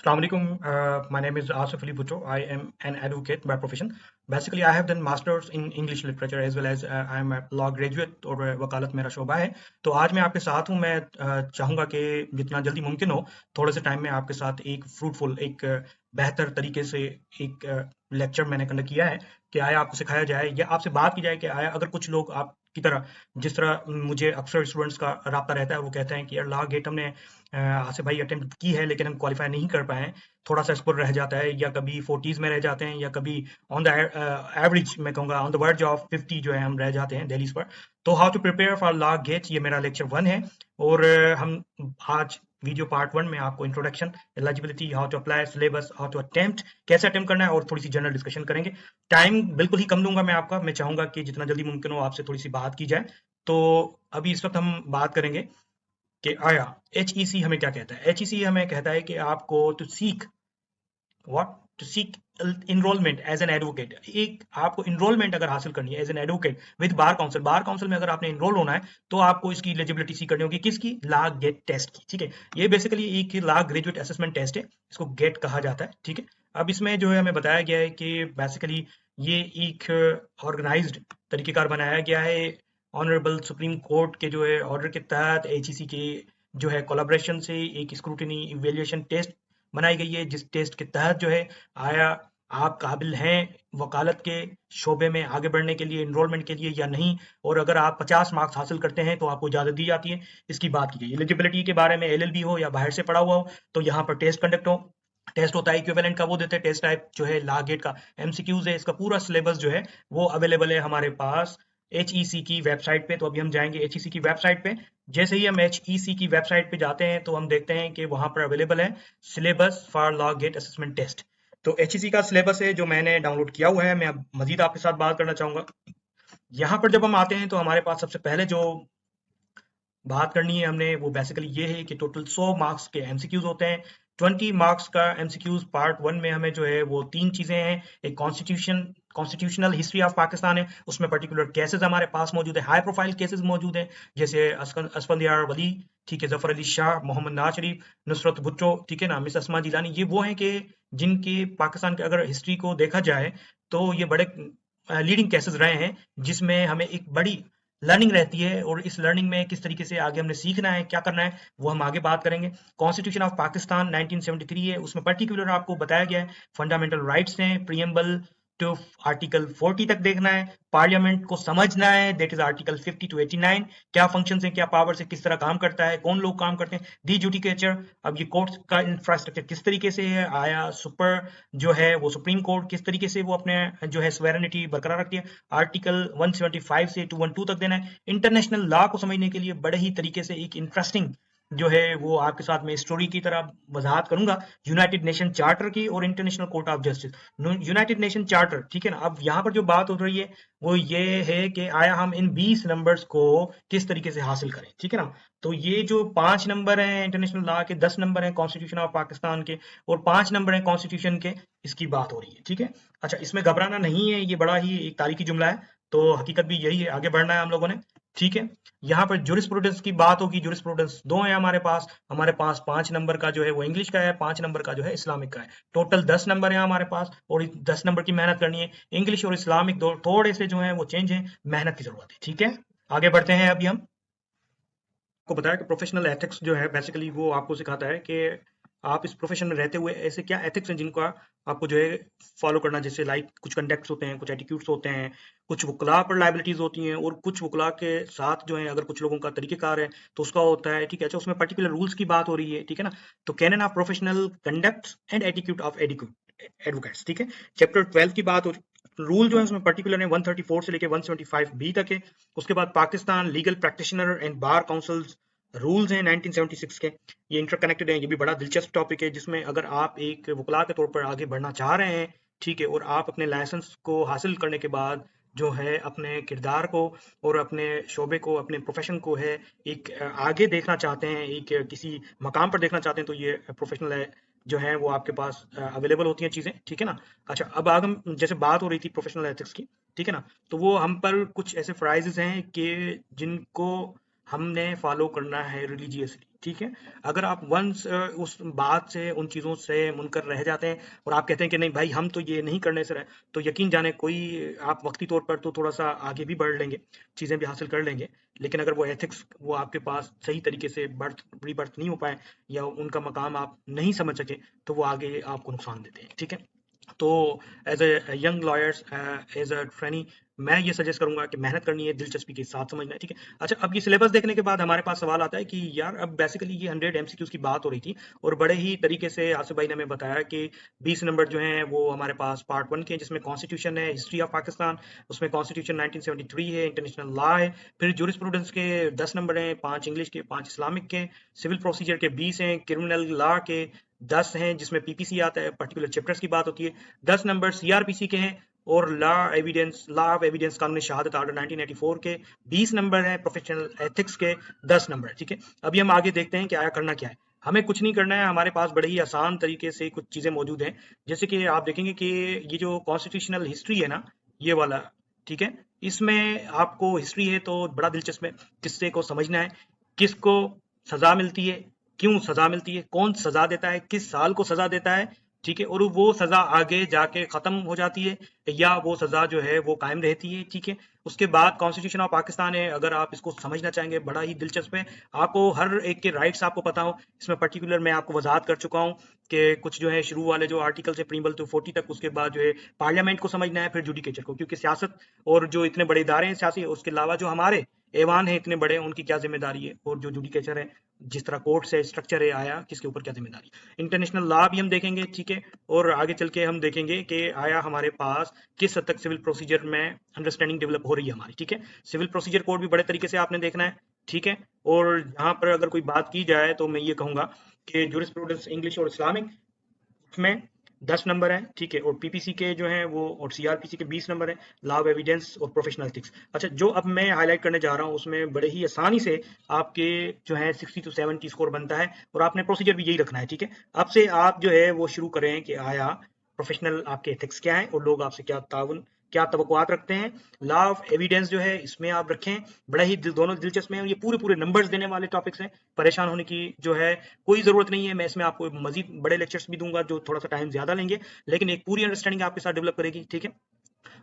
Assalamu alaikum. My name is Asif Ali Bhutto. I am an advocate by profession. Basically, I have done masters in English literature as well as I am a law graduate और वकालत मेरा शोबा है. तो आज मैं आपके साथ हूँ. मैं चाहूँगा कि जितना जल्दी मुमकिन हो थोड़े से टाइम में आपके साथ एक फ्रूटफुल बेहतर तरीके से एक लेक्चर मैंने कंडक्ट किया है कि आया आपको सिखाया जाए या आपसे बात की जाए कि आया अगर कुछ लोग आपकी तरह जिस तरह मुझे अक्सर स्टूडेंट्स का राब्ता रहता है वो कहते हैं कि यार लॉ गेट हमने आसिफ भाई अटेम्प्ट की है लेकिन हम क्वालिफाई नहीं कर पाए हैं, थोड़ा सा स्कोर रह जाता है या कभी 40s में रह जाते हैं या कभी ऑन द एवरेज मैं कहूँगा ऑन द वर्ज ऑफ 50 जो है हम रह जाते हैं दिल्लीज पर. तो how to prepare for law GATs ये मेरा लेक्चर 1 है और हम आज वीडियो पार्ट 1 में आपको introduction, eligibility, how to apply, syllabus, how to attempt, कैसे अटेम्प्ट करना है और थोड़ी सी जनरल डिस्कशन करेंगे. टाइम बिल्कुल ही कम दूंगा मैं आपका. मैं चाहूंगा कि जितना जल्दी मुमकिन हो आपसे थोड़ी सी बात की जाए. तो अभी इस वक्त हम बात करेंगे कि आया HEC हमें क्या कहता है. HEC हमें कहता है कि आपको to seek what to seek enrolment as an advocate. एक आपको इनरोलमेंट अगर हासिल करनी है as an advocate with bar council में अगर आपने इनरोल होना है तो आपको इसकी एलिजिबिलिटी सी करनी होगी. किसकी? लॉ गेट टेस्ट की. ठीक है, ये बेसिकली एक लॉ ग्रेजुएट असेसमेंट टेस्ट है, इसको गेट कहा जाता है. ठीक है, अब इसमें जो है हमें बताया गया है कि बेसिकली ये एक ऑर्गेनाइज्ड तरीकेकार बनाया गया है ऑनरेबल सुप्रीम कोर्ट के जो है ऑर्डर के तहत HEC के जो है कोलाब्रेशन से एक स्क्रूटिनी इवेल्युएशन टेस्ट बनाई गई है, जिस टेस्ट के तहत जो है आया आप काबिल हैं वकालत के शोबे में आगे बढ़ने के लिए, इनरोलमेंट के लिए या नहीं. और अगर आप 50 मार्क्स हासिल करते हैं तो आपको इजाजत दी जाती है. इसकी बात की गई एलिजिबिलिटी के बारे में, LLB हो या बाहर से पढ़ा हुआ हो तो यहाँ पर टेस्ट कंडक्ट हो. टेस्ट होता है इक्विवेलेंट का, वो देते हैं टेस्ट टाइप जो है लॉ गेट का MCQs है. इसका पूरा सिलेबस जो है वो अवेलेबल है हमारे पास HEC की वेबसाइट पे. तो अभी हम जाएंगे HEC की वेबसाइट पे. जैसे ही हम HEC की वेबसाइट पे जाते हैं तो हम देखते हैं कि वहां पर अवेलेबल है syllabus for law GAT assessment test. तो HEC का सिलेबस है जो मैंने डाउनलोड किया हुआ है. मैं अब मजीद आपके साथ बात करना चाहूंगा. यहाँ पर जब हम आते हैं तो हमारे पास सबसे पहले जो बात करनी है हमने वो बेसिकली ये है कि टोटल 100 मार्क्स के MCQs होते हैं. 20 मार्क्स का MCQs पार्ट 1 में हमें जो है वो 3 चीजें हैं. एक कॉन्स्टिट्यूशनल हिस्ट्री ऑफ पाकिस्तान है, उसमें पर्टिकुलर केसेस हमारे पास मौजूद है, हाई प्रोफाइल केसेस मौजूद हैं जैसे असफंदियार वली, ठीक है, जफर अली शाह, मोहम्मद नवाज शरीफ, नुसरत भुट्टो, ठीक है ना, मिस अस्मा जिलानी. ये वो हैं कि जिनके पाकिस्तान के अगर हिस्ट्री को देखा जाए तो ये बड़े लीडिंग केसेस रहे हैं जिसमें हमें एक बड़ी लर्निंग रहती है. और इस लर्निंग में किस तरीके से आगे हमने सीखना है, क्या करना है, वो हम आगे बात करेंगे. कॉन्स्टिट्यूशन ऑफ पाकिस्तान 1973 है, उसमें पर्टिकुलर आपको बताया गया है फंडामेंटल राइट्स हैं, प्रियम्बल टू आर्टिकल 40 तक देखना है. पार्लियामेंट को समझना है, दैट इज आर्टिकल 50 टू 89. क्या फंक्शन है, क्या पावर से, किस तरह काम करता है, कौन लोग काम करते हैं, दी जुडिकेचर. अब ये कोर्ट का इंफ्रास्ट्रक्चर किस तरीके से है, आया सुपर जो है वो सुप्रीम कोर्ट किस तरीके से वो अपने जो है सवेरेनिटी बरकरार रखती है. आर्टिकल 175 से 212 तक देना है. इंटरनेशनल लॉ को समझने के लिए बड़े ही तरीके से एक इंटरेस्टिंग जो है वो आपके साथ में स्टोरी की तरह वजाहत करूंगा यूनाइटेड नेशन चार्टर की और international court of justice. United nation charter, ठीक है ना. अब यहाँ पर जो बात हो रही है वो ये है कि आया हम इन 20 नंबर्स को किस तरीके से हासिल करें, ठीक है ना. तो ये जो 5 नंबर हैं इंटरनेशनल लॉ के, 10 नंबर हैं कॉन्स्टिट्यूशन ऑफ पाकिस्तान के और 5 नंबर हैं कॉन्स्टिट्यूशन के, इसकी बात हो रही है. ठीक है, अच्छा, इसमें घबराना नहीं है, ये बड़ा ही एक तारीखी जुमला है. तो हकीकत भी यही है, आगे बढ़ना है हम लोगों ने. ठीक है, यहाँ पर जुरिस्प्रूडेंस की बात होगी. जुरिस्प्रूडेंस 2 है हमारे पास 5 नंबर का जो है वो इंग्लिश का है, 5 नंबर का जो है इस्लामिक का है. टोटल 10 नंबर है हमारे पास और 10 नंबर की मेहनत करनी है. इंग्लिश और इस्लामिक दो थोड़े से जो है वो चेंज है, मेहनत की जरूरत है. ठीक है, आगे बढ़ते हैं. अभी हम आपको बताया कि प्रोफेशनल एथिक्स जो है बेसिकली वो आपको सिखाता है कि आप इस प्रोफेशन में रहते हुए ऐसे क्या एथिक्स हैं जिनको आपको जो है फॉलो करना. जैसे लाइक कुछ कंडक्ट्स होते हैं, कुछ एटिट्यूड्स होते हैं, कुछ वकला पर लाइबिलिटीज होती हैं और कुछ वकला के साथ जो है अगर कुछ लोगों का तरीकेकार है तो उसका होता है. ठीक है, अच्छा, उसमें पर्टिकुलर रूल्स की बात हो रही है. ठीक है ना. तो cannon of professional conduct and attitude of advocates. ठीक है, चैप्टर 12 की बात हो रही. रूल जो है उसमें पर्टिकुलर है 134 से लेके 175B तक है. उसके बाद Pakistan legal practitioner and bar councils rules हैं 1976 के. ये इंटरकनेक्टेड है, ये भी बड़ा दिलचस्प टॉपिक है जिसमें अगर आप एक वकला के तौर पर आगे बढ़ना चाह रहे हैं, ठीक है, और आप अपने लाइसेंस को हासिल करने के बाद जो है अपने किरदार को और अपने शोबे को, अपने प्रोफेशन को है एक आगे देखना चाहते हैं, एक किसी मकाम पर देखना चाहते हैं, तो ये प्रोफेशनल है जो है वो आपके पास अवेलेबल होती हैं चीज़ें. ठीक है ना. अच्छा, अब आगे हम जैसे बात हो रही थी प्रोफेशनल एथिक्स की, ठीक है ना, तो वो हम पर कुछ ऐसे फ्राइजेस हैं कि जिनको हमने फॉलो करना है रिलीजियसली, ठीक है। अगर आप वंस उस बात से, उन चीज़ों से मुनकर रह जाते हैं और आप कहते हैं कि नहीं भाई हम तो ये नहीं करने से रहे, तो यकीन जाने कोई आप वक्ती तौर पर तो थोड़ा सा आगे भी बढ़ लेंगे, चीज़ें भी हासिल कर लेंगे, लेकिन अगर वो एथिक्स वो आपके पास सही तरीके से रीबर्थ नहीं हो पाए या उनका मकाम आप नहीं समझ सके, तो वो आगे आपको नुकसान देते हैं, ठीक है। तो as a young lawyers, as a trainee, मैं ये सजेस्ट करूंगा कि मेहनत करनी है, दिलचस्पी के साथ समझना है, ठीक है। अच्छा, अब ये सिलेबस देखने के बाद हमारे पास सवाल आता है कि यार अब बेसिकली ये 100 एमसीक्यूज की बात हो रही थी और बड़े ही तरीके से आसिफ भाई ने हमें बताया कि 20 नंबर जो हैं वो हमारे पास पार्ट 1 के हैं, जिसमें कॉन्स्टिट्यूशन है, हिस्ट्री ऑफ पाकिस्तान, उसमें कॉन्स्टिट्यूशन 1973 है, इंटरनेशनल लॉ है, फिर जूरिस्प्रूडेंस के 10 नंबर हैं, 5 इंग्लिश के, 5 इस्लामिक के, सिविल प्रोसीजर के 20 हैं, क्रिमिनल लॉ के 10 हैं जिसमें पीपीसी आता है, पर्टिकुलर चैप्टर्स की बात होती है, 10 नंबर सीआरपीसी के हैं, और लॉ ऑफ एविडेंस कानून शहादत आर्डर 1984 के 20 नंबर हैं, प्रोफेशनल एथिक्स के 10 नंबर, ठीक है। अभी हम आगे देखते हैं कि आया करना क्या है। हमें कुछ नहीं करना है, हमारे पास बड़े ही आसान तरीके से कुछ चीजें मौजूद हैं, जैसे कि आप देखेंगे कि ये जो कॉन्स्टिट्यूशनल हिस्ट्री है ना, ये वाला, ठीक है, इसमें आपको हिस्ट्री है तो बड़ा दिलचस्प है, किस्से को समझना है, किसको सजा मिलती है, क्यों सजा मिलती है, कौन सजा देता है, किस साल को सजा देता है, ठीक है, और वो सजा आगे जाके खत्म हो जाती है या वो सजा जो है वो कायम रहती है, ठीक है। उसके बाद कॉन्स्टिट्यूशन ऑफ पाकिस्तान है, अगर आप इसको समझना चाहेंगे बड़ा ही दिलचस्प है, आपको हर एक के राइट्स आपको पता हो, इसमें पर्टिकुलर मैं आपको वजाहत कर चुका हूँ कि कुछ जो है शुरू वाले जो आर्टिकल से प्रीम्बल टू 40 तक, उसके बाद जो है पार्लियामेंट को समझना है, फिर जुडिकेचर को, क्योंकि सियासत और जो इतने बड़े इदारे हैं सियासी, उसके अलावा जो हमारे ऐवान है इतने बड़े, उनकी क्या जिम्मेदारी है, और जो जुडिकेचर है, जिस तरह कोर्ट से स्ट्रक्चर है आया, किसके ऊपर क्या जिम्मेदारी। इंटरनेशनल लॉ भी हम देखेंगे, ठीक है, और आगे चल के हम देखेंगे कि आया हमारे पास किस हद तक सिविल प्रोसीजर में अंडरस्टैंडिंग डेवलप हो रही है हमारी, ठीक है। सिविल प्रोसीजर कोड भी बड़े तरीके से आपने देखना है, ठीक है। और यहाँ पर अगर कोई बात की जाए तो मैं ये कहूंगा कि जूरिस्प्रूडेंस इंग्लिश और इस्लामिक में 10 नंबर है, ठीक है, और पीपीसी के जो है वो, और सीआरपीसी के 20 नंबर है, लॉ ऑफ एविडेंस और प्रोफेशनल एथिक्स। अच्छा, जो अब मैं हाईलाइट करने जा रहा हूँ उसमें बड़े ही आसानी से आपके जो है 60 to 70 स्कोर बनता है, और आपने प्रोसीजर भी यही रखना है, ठीक है। अब से आप जो है वो शुरू करें कि आया प्रोफेशनल आपके एथिक्स क्या है और लोग आपसे क्या तवक्कुआत रखते हैं। लॉ ऑफ एविडेंस जो है इसमें आप रखें, बड़ा ही दोनों दिलचस्प है, और ये पूरे पूरे नंबर्स देने वाले टॉपिक्स हैं, परेशान होने की जो है कोई ज़रूरत नहीं है। मैं इसमें आपको मजीद बड़े लेक्चर्स भी दूंगा जो थोड़ा सा टाइम ज़्यादा लेंगे, लेकिन एक पूरी अंडरस्टैंडिंग आपके साथ डेवलप करेगी, ठीक है।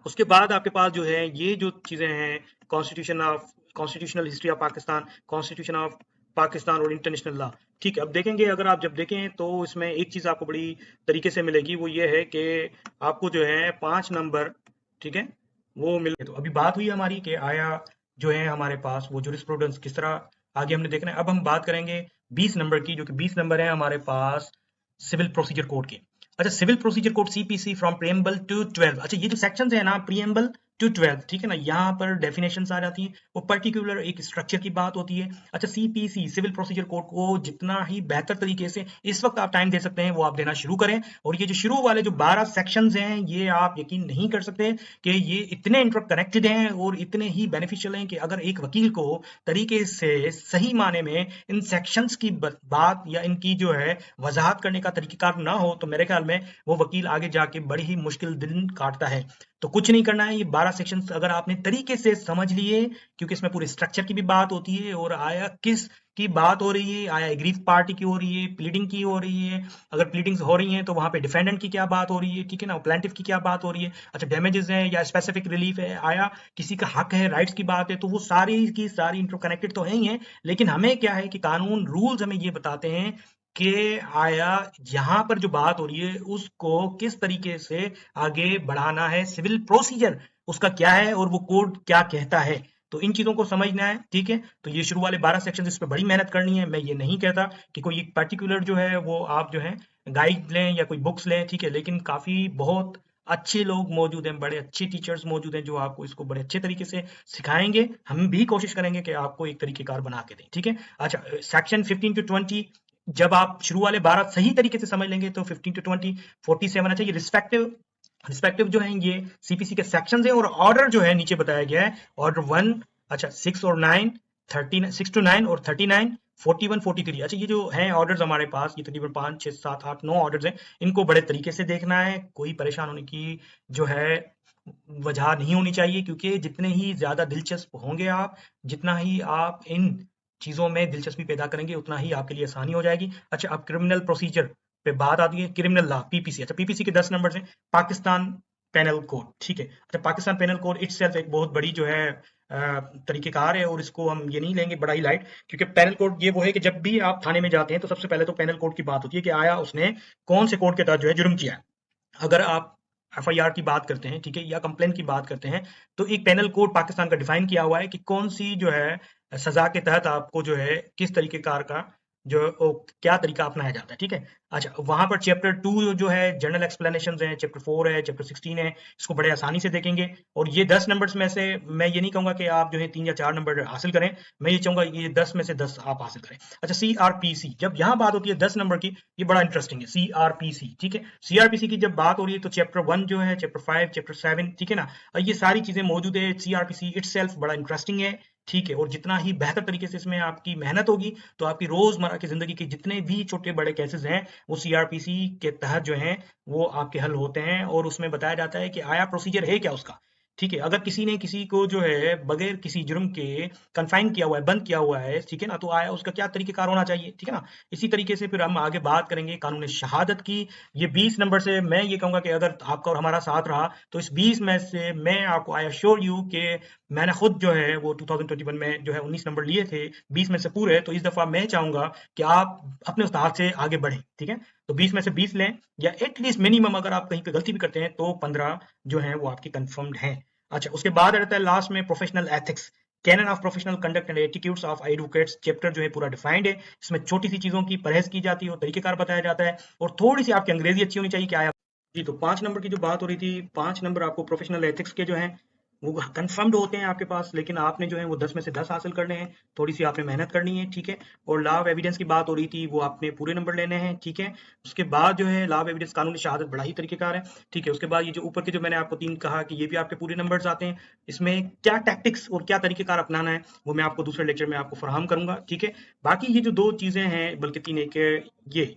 उसके बाद आपके पास जो है ये जो चीज़ें हैं, constitutional history of Pakistan, constitution of Pakistan और इंटरनेशनल लॉ, ठीक है। अब देखेंगे, अगर आप जब देखें तो इसमें एक चीज़ आपको बड़ी तरीके से मिलेगी, वो ये है कि आपको जो है 5 नंबर, ठीक है, वो मिल। तो अभी बात हुई हमारी कि आया जो है हमारे पास वो जूरिस्प्रूडेंस किस तरह आगे हमने देखना है। अब हम बात करेंगे 20 नंबर की, जो कि 20 नंबर है हमारे पास सिविल प्रोसीजर कोड के। अच्छा, civil procedure code CPC from preamble to 12। अच्छा, ये जो सेक्शंस है ना, प्रीएम्बल टू 12, ठीक है ना, यहाँ पर डेफिनेशंस आ जाती हैं, वो पर्टिकुलर एक स्ट्रक्चर की बात होती है। अच्छा, सीपीसी सिविल प्रोसीजर कोड को जितना ही बेहतर तरीके से इस वक्त आप टाइम दे सकते हैं वो आप देना शुरू करें, और ये जो शुरू वाले जो 12 सेक्शंस हैं, ये आप यकीन नहीं कर सकते कि ये इतने इंटरकनेक्टेड हैं और इतने ही बेनिफिशियल हैं कि अगर एक वकील को तरीके से सही माने में इन सेक्शंस की बात या इनकी जो है वजाहत करने का तरीकेकार ना हो, तो मेरे ख्याल में वो वकील आगे जाके बड़ी ही मुश्किल दिन काटता है। तो कुछ नहीं करना है, ये 12 सेक्शंस अगर आपने तरीके से समझ लिए, क्योंकि इसमें पूरे स्ट्रक्चर की भी बात होती है, और आया किस की बात हो रही है, आया एग्रीव पार्टी की हो रही है, प्लीडिंग की हो रही है, अगर प्लीडिंग्स हो रही हैं तो वहां पे डिफेंडेंट की क्या बात हो रही है, ठीक है ना, प्लेंटिफ की क्या बात हो रही है। अच्छा, डैमेजेस हैं या स्पेसिफिक रिलीफ है, आया किसी का हक है, राइट्स की बात है, तो वो सारी की सारी इंटरकनेक्टेड तो है ही है, लेकिन हमें क्या है कि कानून रूल्स हमें ये बताते हैं कि आया यहाँ पर जो बात हो रही है उसको किस तरीके से आगे बढ़ाना है, सिविल प्रोसीजर उसका क्या है और वो कोड क्या कहता है। तो इन चीजों को समझना है, ठीक है। तो ये शुरू वाले 12 सेक्शन, इस पे बड़ी मेहनत करनी है। मैं ये नहीं कहता कि कोई एक पर्टिकुलर जो है वो आप जो है गाइड लें या कोई बुक्स लें, ठीक है, लेकिन काफी बहुत अच्छे लोग मौजूद हैं, बड़े अच्छे टीचर्स मौजूद हैं जो आपको इसको बड़े अच्छे तरीके से सिखाएंगे। हम भी कोशिश करेंगे कि आपको एक तरीकेकार बना के दें, ठीक है। अच्छा, सेक्शन 15 to 20 जब आप शुरू वाले 12 सही तरीके से समझ लेंगे तो 15 to 20 47, अच्छा, ये रिस्पेक्टिव जो है ये सीपीसी के सेक्शंस हैं, और ऑर्डर जो है नीचे बताया गया है, ऑर्डर 1, अच्छा 6 और 9, 13, 6 to 9 और 39, 41 43। अच्छा, ये जो हैं ऑर्डर्स हमारे पास, ये तकरीबन 5 6 7 8 9 ऑर्डर्स हैं। इनको बड़े तरीके से देखना है, कोई परेशान होने की जो है वजह नहीं होनी चाहिए, क्योंकि जितने ही ज्यादा दिलचस्प होंगे आप, जितना ही आप इन चीजों में दिलचस्पी पैदा करेंगे, उतना ही आपके लिए आसानी हो जाएगी। अच्छा, अब क्रिमिनल प्रोसीजर पे बात आती है, क्रिमिनल लॉ पीपीसी। अच्छा, पीपीसी के 10 नंबर हैं। पाकिस्तान पेनल कोड, ठीक है। अच्छा, पाकिस्तान पेनल कोड इटसेल्फ एक बहुत बड़ी जो है तरीकेकार है, और इसको हम ये नहीं लेंगे बड़ा ही लाइट, क्योंकि पेनल कोड ये वो है कि जब भी आप थाने में जाते हैं तो सबसे पहले तो पेनल कोड की बात होती है कि आया उसने कौन से कोड के तहत जो है जुर्म किया है। अगर आप एफआईआर की बात करते हैं, ठीक है, या कंप्लेन की बात करते हैं, तो एक पेनल कोड पाकिस्तान का डिफाइन किया हुआ है कि कौन सी जो है सजा के तहत आपको जो है किस तरीके कार का जो क्या तरीका अपनाया जाता है, ठीक है। अच्छा, वहां पर चैप्टर 2 जो है जनरल एक्सप्लेनेशन है, चैप्टर 4 है, चैप्टर 16 है, इसको बड़े आसानी से देखेंगे। और ये 10 नंबर्स में से मैं ये नहीं कहूंगा कि आप जो है 3 या 4 नंबर हासिल करें, मैं ये चाहूंगा ये 10 में से 10 आप हासिल करें। अच्छा, सीआरपीसी, जब यहाँ बात होती है 10 नंबर की, ये बड़ा इंटरेस्टिंग है सीआरपीसी, ठीक है। सीआरपीसी की जब बात हो रही है तो चैप्टर 1 जो है, चैप्टर 5, चैप्टर 7, ठीक है ना, ये सारी चीजें मौजूद है। सीआरपीसी इटसेल्फ बड़ा इंटरेस्टिंग है, ठीक है। और जितना ही बेहतर तरीके से इसमें आपकी मेहनत होगी, तो आपकी रोजमर्रा की जिंदगी के जितने भी छोटे बड़े केसेस हैं, वो सीआरपीसी के तहत जो हैं वो आपके हल होते हैं। और उसमें बताया जाता है कि आया प्रोसीजर है क्या उसका, ठीक है। अगर किसी ने किसी को जो है बगैर किसी जुर्म के कन्फाइन किया हुआ है, बंद किया हुआ है, ठीक है ना, तो आया उसका क्या तरीकेकार होना चाहिए, ठीक है ना। इसी तरीके से फिर हम आगे बात करेंगे कानून शहादत की। ये 20 नंबर से मैं ये कहूंगा कि अगर आपका और हमारा साथ रहा तो इस 20 में से मैं आपको आई एश्योर यू कि मैंने खुद जो है वो 2021 में जो है 19 नंबर लिए थे, 20 में से पूरे। तो इस दफा मैं चाहूंगा कि आप अपने उस्ताद से आगे बढ़ें, ठीक है। तो 20 में से 20 लें, या एटलीस्ट मिनिमम अगर आप कहीं पे गलती भी करते हैं तो 15 जो है वो आपकी कंफर्म्ड हैं। अच्छा, उसके बाद रहता है लास्ट में professional ethics, canon of professional conduct and attitudes of advocates. Chapter जो है पूरा डिफाइंड है, इसमें छोटी सी चीजों की परहेज की जाती है और तरीकेकार बताया जाता है। और थोड़ी सी आपकी अंग्रेजी अच्छी होनी चाहिए, क्या है जी। तो 5 नंबर की जो बात हो रही थी, 5 नंबर आपको प्रोफेशनल एथिक्स के जो हैं वो कंफर्म्ड होते हैं आपके पास, लेकिन आपने जो है वो 10 में से 10 हासिल करने हैं। थोड़ी सी आपने मेहनत करनी है, ठीक है। और लॉ ऑफ एविडेंस की बात हो रही थी, वो आपने पूरे नंबर लेने हैं, ठीक है। उसके बाद जो है लॉ ऑफ एविडेंस, कानूनी शहादत बड़ा ही तरीकेकार है, ठीक है। उसके बाद ये जो ऊपर के जो मैंने आपको 3 कहा कि ये भी आपके पूरे नंबर्स आते हैं। इसमें क्या टैक्टिक्स और क्या तरीकेकार अपनाना है वो मैं आपको दूसरे लेक्चर में आपको फराहम करूंगा, ठीक है। बाकी ये जो 2 चीजें हैं, बल्कि 3 एक ये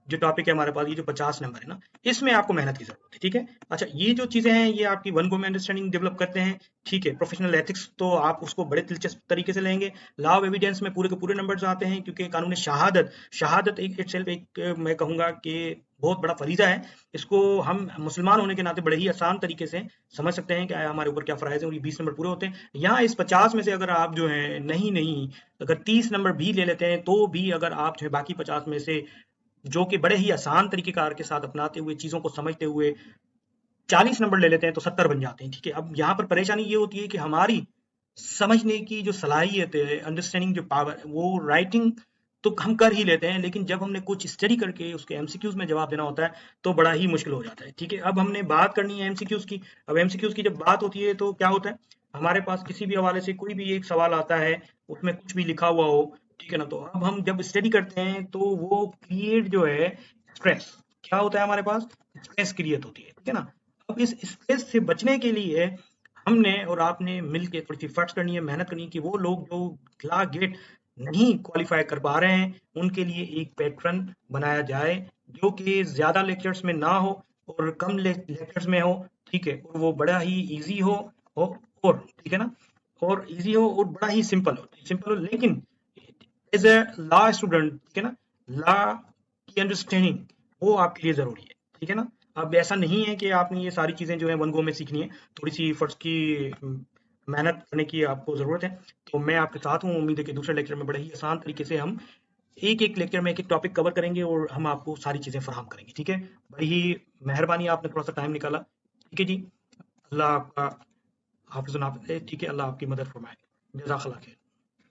जो टॉपिक है हमारे पास, ये जो 50 नंबर है ना, इसमें आपको मेहनत की जरूरत है, ठीक है। अच्छा, ये जो चीजें हैं ये आपकी वन गो में अंडरस्टैंडिंग डेवलप करते हैं, ठीक है। प्रोफेशनल एथिक्स तो आप उसको बड़े दिलचस्प तरीके से लेंगे। लॉ ऑफ एविडेंस में पूरे के पूरे नंबर्स आते हैं, क्योंकि कानून शहादत, शहादत एक इटसेल्फ एक मैं कहूंगा कि बहुत बड़ा फरीजा है। इसको हम मुसलमान होने के नाते बड़े ही आसान तरीके से समझ सकते हैं कि हमारे ऊपर क्या फराइज है, और ये 20 नंबर पूरे होते हैं। यहाँ इस 50 में से अगर आप जो है नहीं अगर 30 नंबर भी ले लेते हैं, तो भी अगर आप जो है बाकी 50 में से जो कि बड़े ही आसान तरीकेकार के साथ अपनाते हुए, चीजों को समझते हुए 40 नंबर ले लेते हैं, तो 70 बन जाते हैं, ठीक है। अब यहाँ पर परेशानी ये होती है कि हमारी समझने की जो सलाहियत है, अंडरस्टैंडिंग जो पावर है, वो राइटिंग तो हम कर ही लेते हैं, लेकिन जब हमने कुछ स्टडी करके उसके एमसीक्यूज में जवाब देना होता है तो बड़ा ही मुश्किल हो जाता है, ठीक है। अब हमने बात करनी है एमसीक्यूज की। अब एमसीक्यूज की जब बात होती है तो क्या होता है, हमारे पास किसी भी हवाले से कोई भी एक सवाल आता है, उसमें कुछ भी लिखा हुआ हो, ठीक है ना, तो अब हम जब स्टडी करते हैं तो वो क्रिएट जो है स्ट्रेस, क्या होता है हमारे पास, स्ट्रेस क्रिएट होती है, ठीक है ना। अब इस स्ट्रेस से बचने के लिए हमने और आपने मिलके थोड़ी सी फर्स्ट करनी है, मेहनत करनी है कि वो लोग जो ला गेट नहीं क्वालिफाई कर पा रहे हैं, उनके लिए एक पैटर्न बनाया जाए जो कि ज्यादा लेक्चर्स में ना हो और कम लेक्चर्स में हो, ठीक है। और वो बड़ा ही इजी हो और ठीक है ना, और इजी हो और बड़ा ही सिंपल हो, लेकिन एज ए लॉ स्टूडेंट, ठीक है ना, लॉ की अंडरस्टैंडिंग वो आपके लिए जरूरी है, ठीक है ना। अब ऐसा नहीं है कि आपने ये सारी चीजें जो है वन गो में सीखनी है, थोड़ी सी फर्स्ट की मेहनत करने की आपको जरूरत है। तो मैं आपके साथ हूँ, उम्मीद है कि दूसरे लेक्चर में बड़े ही आसान तरीके से हम एक एक लेक्चर में एक एक टॉपिक कवर करेंगे और हम आपको सारी चीजें फराहम करेंगे, ठीक है। बड़ी ही मेहरबानी, आपने थोड़ा सा टाइम निकाला, ठीक है जी। अल्लाह आपका हाफिज़, ठीक है, अल्लाह आपकी मदद फरमाए। जज़ाकल्लाह खैर।